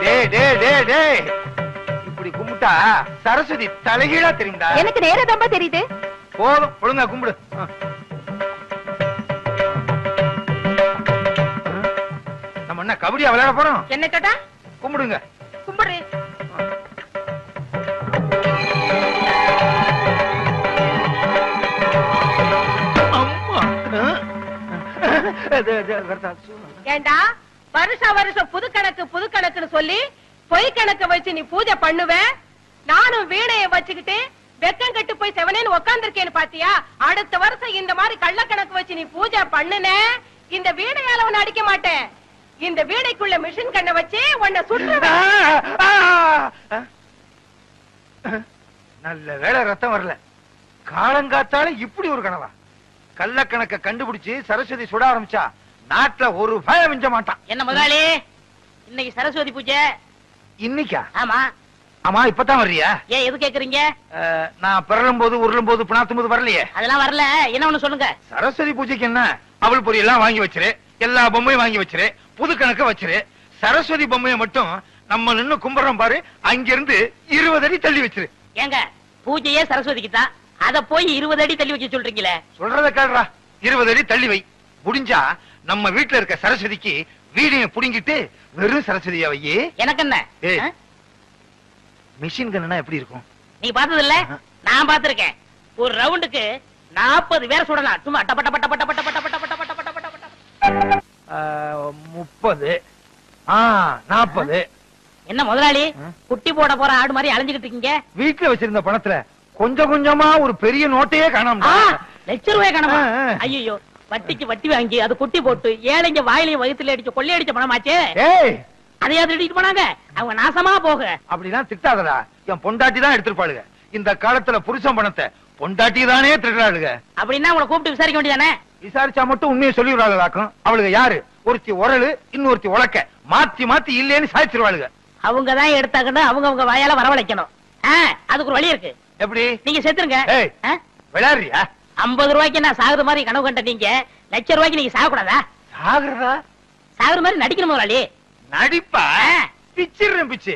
டே டே டே டே, இப்படி கும்பிட்டா சரஸ்வதி தலைகீழா தெரியும்டா. எனக்கு நேரதாம்பா தெரியுது. போதும், ஒழுங்கா கும்பிடு. நம்ம என்ன கபடியா விளையாட போறோம்? என்ன கேட்டா? கும்பிடுங்க. கும்பிடு. ஏண்டா வருஷம் புது கணக்குன்னு சொல்லி பொய் கணக்கு வச்சு நீ பூஜை பண்ணுவ? நானும் வீணைய வச்சுக்கிட்டு வெக்கம் கட்டு போய் செவனேன்னு உட்கார்ந்திருக்கேன்னு பாத்தியா? அடுத்த வருஷம் இந்த மாதிரி கள்ள கணக்கு வச்சு நீ பூஜை பண்ணுன, இந்த வீணையால உன்னை அடிக்க மாட்டேன். இந்த வீணைக்குள்ள மிஷின் கண்ணை வச்சு உன்னை சுற்றுவேன். நல்ல வேளை ரத்தம் வரல. காலங்காத்தால இப்படி ஒரு கனவா? கள்ளக்கணக்க கண்டுபிடிச்சு சரஸ்வதி சுட ஆரம்பிச்சா நாட்டுல ஒரு பயம் மிஞ்ச மாட்டான். என்ன முதலாளி, இன்னைக்கு சரஸ்வதி பூஜை? இன்னைக்கா? ஆமா. ஆமா, இப்பதான் வர்றியா? ஏன் எது கேக்குறீங்க? நான் பிறலும் போது உருளும் போது பிணாத்தும் போது வரலையே. அதெல்லாம் வரல. என்ன ஒண்ணு சொல்லுங்க. சரஸ்வதி பூஜைக்கு என்ன, அவள் பொரி எல்லாம் வாங்கி வச்சிரு, எல்லா பொம்மையும் வாங்கி வச்சிரு, புது கணக்க வச்சிரு. சரஸ்வதி பொம்மையை மட்டும் நம்ம நின்னு கும்பிடுறோம் பாரு, அங்கிருந்து 20 அடி தள்ளி வச்சிரு. ஏங்க, பூஜையே சரஸ்வதிக்கு தான், அத போய் 20 அடி தள்ளி வைக்க சொல்றீங்களே? சொல்றத கேடுறா. 20 அடி தள்ளி வை. முடிஞ்சா நம்ம வீட்டுல இருக்க சரஸ்வதிக்கு வீடிய புடிங்கிட்டு வெறும் சரஸ்வதியா வையே. எனக்கு என்ன? மிஷின் கன்னா எப்படி இருக்கும்? நீ பார்த்தது இல்ல? நான் பார்த்திருக்கேன். ஒரு ரவுண்டுக்கு 40 பேர் சுடலாம். சும்மா டப்ப டப்ப டப்ப டப்ப டப்ப டப்ப டப்ப டப்ப டப்ப டப்ப டப்ப. 30 40. என்ன முதலாளி, குட்டி போட போற ஆடு மாதிரி அலைஞ்சுகிட்டு இருக்கீங்க? வீட்டுல வச்சிருந்த பணத்துல கொஞ்சம் கொஞ்சமா ஒரு பெரிய நோட்டையே காணோம். ₹1,00,000 காணோமா? ஐயோ, வட்டிக்கு வட்டி வாங்கி அது குட்டி போட்டு ஏழைங்க வாயிலையும் வயித்துல அடிச்ச கொள்ளையடிச்ச பணமாச்சே. அதையா திருடிட்டு போனாங்க? அவங்க நாசமா போக. அப்படிதான் திட்டாதடா. என் பொண்டாட்டி தான் எடுத்துருப்பாளுங்க. இந்த காலத்துல புருஷன் பணத்தை பொண்டாட்டி தானே திருடாளுங்க. அப்படின்னா உங்களை கூப்பிட்டு விசாரிக்க வேண்டியதானே? விசாரிச்சா மட்டும் உண்மையை சொல்லிவிடாதாக்கும். அவளுக்கு யாரு? ஒருத்தி உரலு, இன்னொருத்தி உலக்க, மாத்தி மாத்தி இல்லேன்னு சாய்ச்சிருவாளுங்க. அவங்கதான் எடுத்தாங்கன்னு அவங்க வாயால வரவழைக்கணும். அதுக்கு ஒரு வழி இருக்கு. எப்படி? நீங்க செத்துருங்க. விளையாடுறியா? 50 ரூபாய்க்கு நான் சாகுற மாதிரி கனவு கண்ட நீங்க ₹1,00,000 நீங்க சாகக்கூடாதா? சாகுறதா? சாகுற மாதிரி நடிக்கணும் முதலாளி. நடிப்பா? பிச்சிடுறேன் பிச்சு.